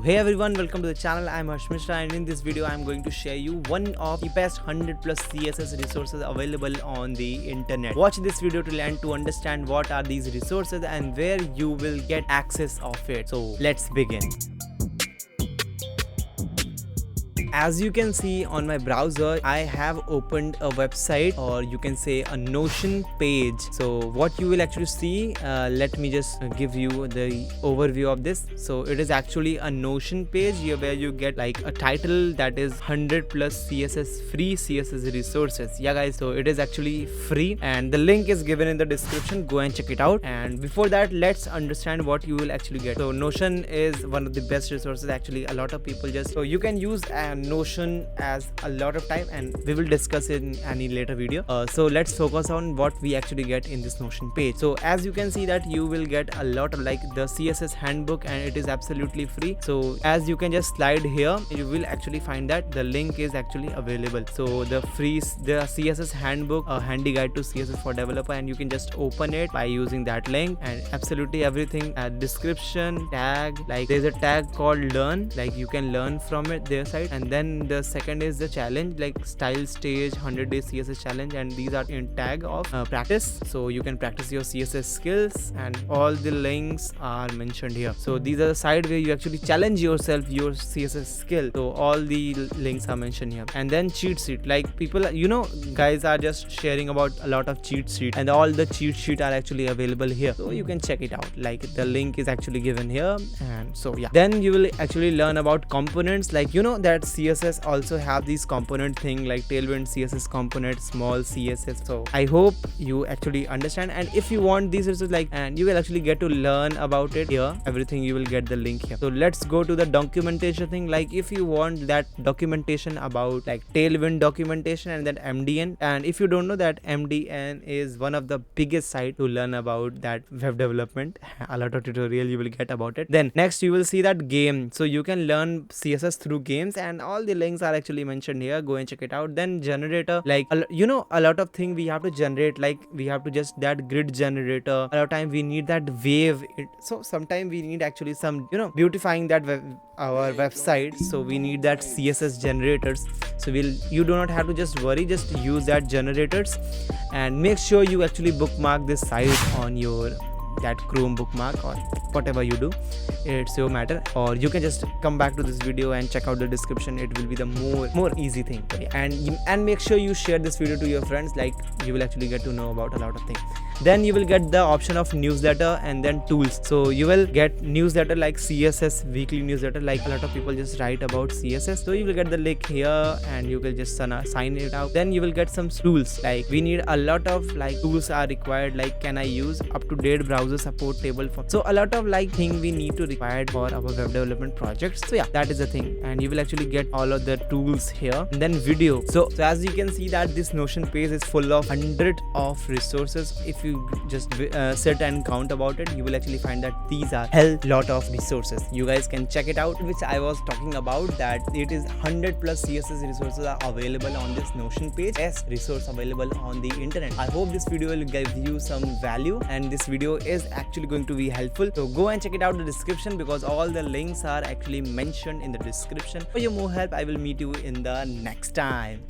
Hey everyone, welcome to the channel. I'm Harsh Mishra, and in this video I'm going to share you one of the best 100 plus CSS resources available on the internet. Watch this video till end to understand what are these resources and where you will get access of it. So let's begin. As you can see on my browser, I have opened a website, or you can say a Notion page. So what you will actually see, let me just give you the overview of this. So it is actually a Notion page here where you get like a title that is 100 plus CSS free CSS resources. Yeah guys, so it is actually free and the link is given in the description. Go and check it out. And before that, let's understand what you will actually get. So Notion is one of the best resources. Actually, a lot of people so you can use Notion as a lot of time, and we will discuss in any later video. So let's focus on what we actually get in this Notion page. So as you can see that you will get a lot of like the CSS handbook, and it is absolutely free. So as you can just slide here, you will actually find that the link is actually available. So the CSS handbook, a handy guide to CSS for developer, and you can just open it by using that link, and absolutely everything, description, tag, like there's a tag called learn, like you can learn from it their side. And then the second is the challenge, like style stage 100-day CSS challenge, and these are in tag of practice, so you can practice your CSS skills, and all the links are mentioned here. So these are the side where you actually challenge yourself, your CSS skill. So all the links are mentioned here. And then cheat sheet, like people, guys are just sharing about a lot of cheat sheet, and all the cheat sheet are actually available here, so you can check it out. Like the link is actually given here. And so yeah, then you will actually learn about components, like that CSS also have these component thing, like tailwind CSS component, small CSS. So I hope you actually understand, and if you want these resources, like, and you will actually get to learn about it here, everything you will get the link here. So let's go to the documentation thing. Like if you want that documentation about like tailwind documentation and that MDN, and if you don't know that MDN is one of the biggest site to learn about that web development, a lot of tutorial you will get about it. Then next you will see that game, so you can learn CSS through games, and all the links are actually mentioned here. Go and check it out. Then generator, like a lot of thing we have to generate, like we have to just that grid generator. A lot of time we need that wave, so sometimes we need actually some beautifying that our website, so we need that CSS generators. So you do not have to just worry, just use that generators, and make sure you actually bookmark this site on your that Chrome bookmark, or whatever you do, it's your matter. Or you can just come back to this video and check out the description. It will be the more easy thing. And make sure you share this video to your friends, like you will actually get to know about a lot of things. Then you will get the option of newsletter, and then tools. So you will get newsletter like CSS weekly newsletter, like a lot of people just write about CSS, so you will get the link here and you will just sign it out. Then you will get some tools, like we need a lot of like tools are required, like can I use up-to-date browser support table for, so a lot of like thing we need to required for our web development projects. So yeah, that is the thing, and you will actually get all of the tools here. And then video, so as you can see that this Notion page is full of 100 of resources. If you just sit and count about it, you will actually find that these are hell lot of resources. You guys can check it out, which I was talking about, that it is 100 plus CSS resources are available on this Notion page. Best resource available on the internet. I hope this video will give you some value, and this video is actually going to be helpful. So go and check it out in the description, because all the links are actually mentioned in the description. For your more help, I will meet you in the next time.